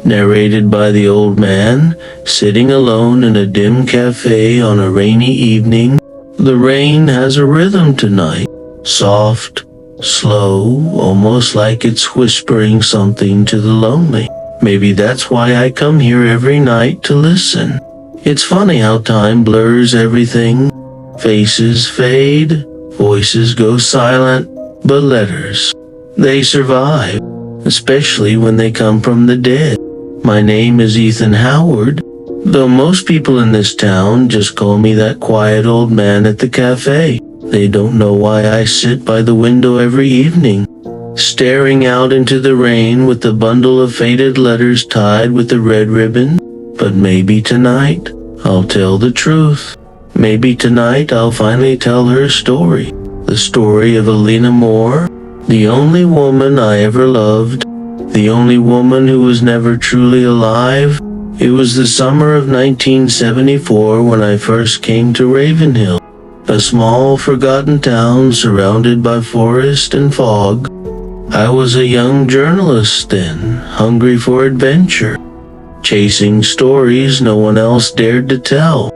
narrated by the old man, sitting alone in a dim cafe on a rainy evening. The rain has a rhythm tonight, soft, slow, almost like it's whispering something to the lonely. Maybe that's why I come here every night to listen. It's funny how time blurs everything. Faces fade, voices go silent, but letters, they survive, especially when they come from the dead. My name is Ethan Howard, though most people in this town just call me that quiet old man at the cafe. They don't know why I sit by the window every evening, staring out into the rain with a bundle of faded letters tied with a red ribbon. But maybe tonight, I'll tell the truth. Maybe tonight I'll finally tell her story. The story of Elena Moore, the only woman I ever loved, the only woman who was never truly alive. It was the summer of 1974 when I first came to Ravenhill, a small forgotten town surrounded by forest and fog. I was a young journalist then, hungry for adventure, chasing stories no one else dared to tell.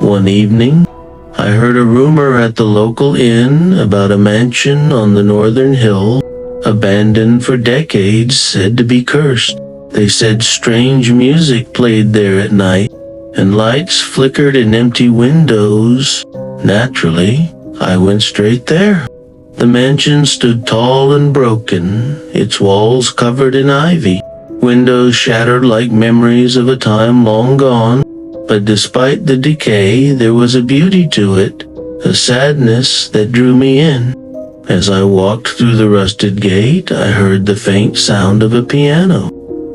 One evening, I heard a rumor at the local inn about a mansion on the northern hill, abandoned for decades, said to be cursed. They said strange music played there at night, and lights flickered in empty windows. Naturally, I went straight there. The mansion stood tall and broken, its walls covered in ivy, windows shattered like memories of a time long gone. But despite the decay, there was a beauty to it, a sadness that drew me in. As I walked through the rusted gate, I heard the faint sound of a piano.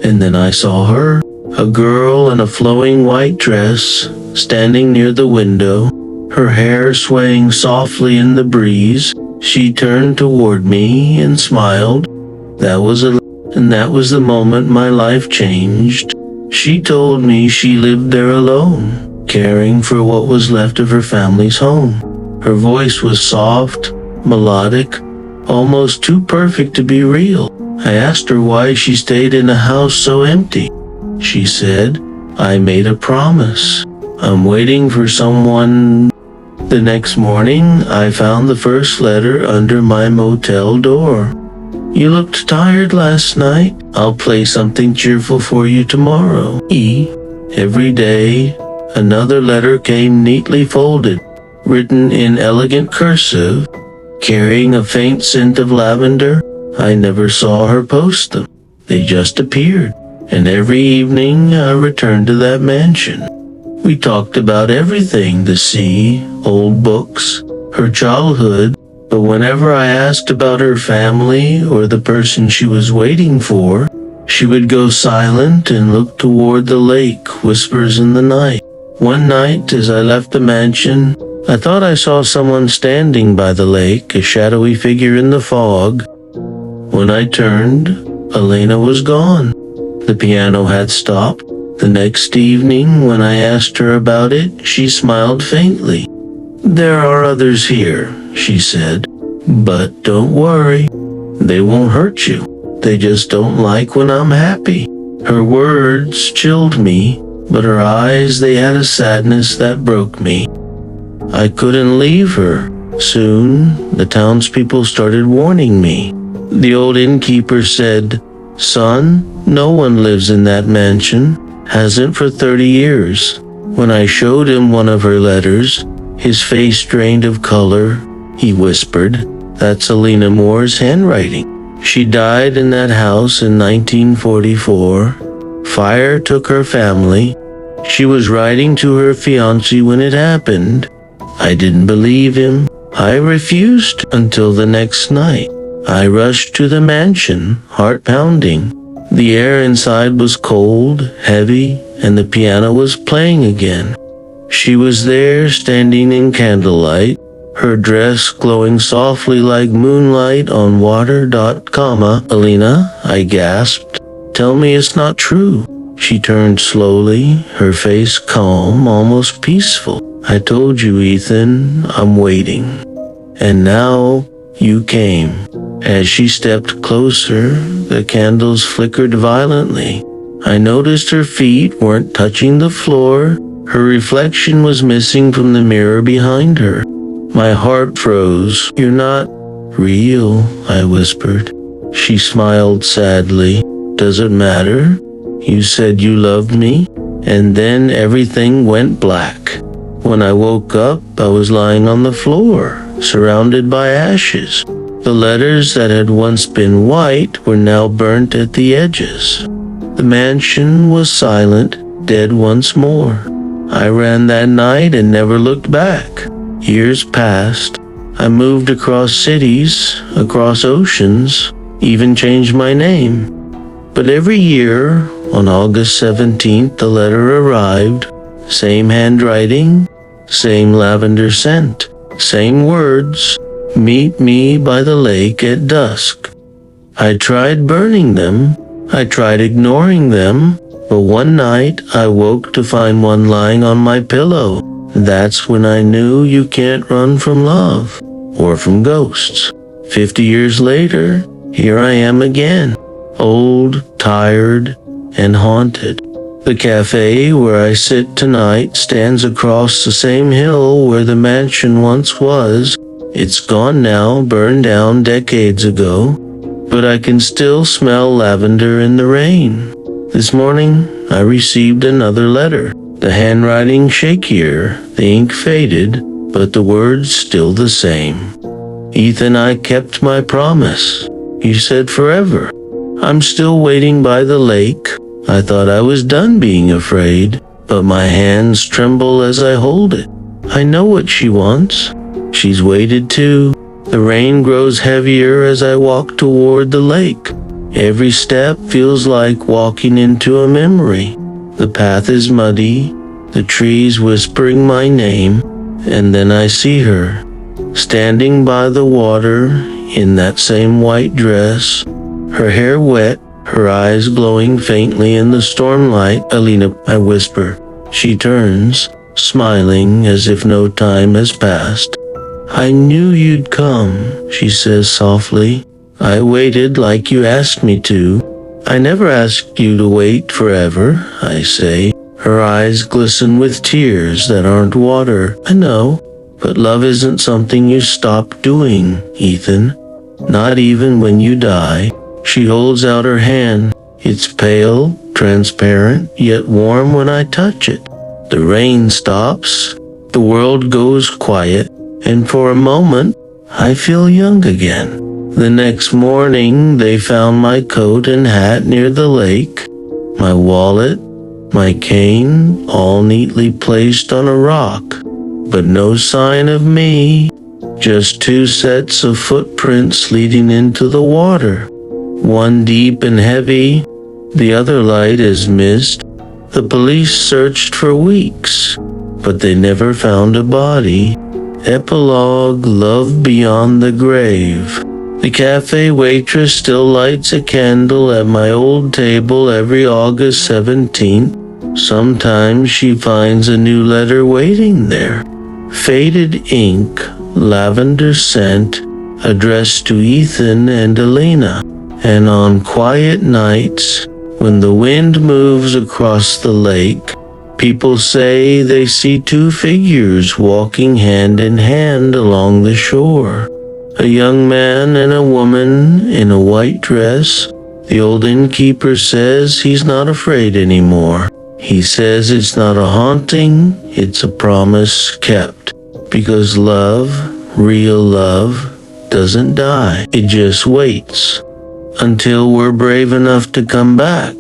And then I saw her, a girl in a flowing white dress, standing near the window, her hair swaying softly in the breeze. She turned toward me and smiled. That was the moment my life changed. She told me she lived there alone, caring for what was left of her family's home. Her voice was soft, melodic, almost too perfect to be real. I asked her why she stayed in a house so empty. She said, "I made a promise. I'm waiting for someone." The next morning, I found the first letter under my motel door. "You looked tired last night. I'll play something cheerful for you tomorrow." Every day, another letter came neatly folded, written in elegant cursive, carrying a faint scent of lavender. I never saw her post them. They just appeared, and every evening I returned to that mansion. We talked about everything: the sea, old books, her childhood. But whenever I asked about her family or the person she was waiting for, she would go silent and look toward the lake, whispers in the night. One night, as I left the mansion, I thought I saw someone standing by the lake, a shadowy figure in the fog. When I turned, Elena was gone. The piano had stopped. The next evening, when I asked her about it, she smiled faintly. "There are others here," she said, "but don't worry. They won't hurt you. They just don't like when I'm happy." Her words chilled me, but her eyes, they had a sadness that broke me. I couldn't leave her. Soon, the townspeople started warning me. The old innkeeper said, "Son, no one lives in that mansion. Hasn't for 30 years. When I showed him one of her letters, his face drained of color. He whispered, "That's Elena Moore's handwriting. She died in that house in 1944. Fire took her family. She was writing to her fiancé when it happened." I didn't believe him. I refused until the next night. I rushed to the mansion, heart pounding. The air inside was cold, heavy, and the piano was playing again. She was there, standing in candlelight, her dress glowing softly like moonlight on water. "Elena," I gasped, "tell me it's not true." She turned slowly, her face calm, almost peaceful. "I told you, Ethan, I'm waiting. And now you came." As she stepped closer, the candles flickered violently. I noticed her feet weren't touching the floor. Her reflection was missing from the mirror behind her. My heart froze. "You're not real," I whispered. She smiled sadly. "Does it matter? You said you loved me." And then everything went black. When I woke up, I was lying on the floor, surrounded by ashes. The letters that had once been white were now burnt at the edges. The mansion was silent, dead once more. I ran that night and never looked back. Years passed. I moved across cities, across oceans, even changed my name. But every year, on August 17th, the letter arrived. Same handwriting, same lavender scent, same words. "Meet me by the lake at dusk." I tried burning them. I tried ignoring them. But one night, I woke to find one lying on my pillow. That's when I knew you can't run from love or from ghosts. 50 years later, here I am again, old, tired, and haunted. The cafe where I sit tonight stands across the same hill where the mansion once was. It's gone now, burned down decades ago, but I can still smell lavender in the rain. This morning, I received another letter. The handwriting shakier, the ink faded, but the words still the same. "Ethan, I kept my promise. You said forever. I'm still waiting by the lake. I thought I was done being afraid, but my hands tremble as I hold it. I know what she wants. She's waited too." The rain grows heavier as I walk toward the lake. Every step feels like walking into a memory. The path is muddy, the trees whispering my name, and then I see her, standing by the water in that same white dress, her hair wet, her eyes glowing faintly in the stormlight. "Elena," I whisper. She turns, smiling as if no time has passed. "I knew you'd come," she says softly. "I waited like you asked me to." "I never asked you to wait forever," I say. Her eyes glisten with tears that aren't water. "I know, but love isn't something you stop doing, Ethan. Not even when you die." She holds out her hand. It's pale, transparent, yet warm when I touch it. The rain stops. The world goes quiet, and for a moment, I feel young again. The next morning, they found my coat and hat near the lake, my wallet, my cane, all neatly placed on a rock. But no sign of me, just 2 sets of footprints leading into the water. One deep and heavy, the other light as mist. The police searched for weeks, but they never found a body. Epilogue: Love Beyond the Grave. The cafe waitress still lights a candle at my old table every August 17th. Sometimes she finds a new letter waiting there. Faded ink, lavender scent, addressed to Ethan and Elena. And on quiet nights, when the wind moves across the lake, people say they see 2 figures walking hand in hand along the shore. A young man and a woman in a white dress. The old innkeeper says he's not afraid anymore. He says it's not a haunting, it's a promise kept. Because love, real love, doesn't die. It just waits until we're brave enough to come back.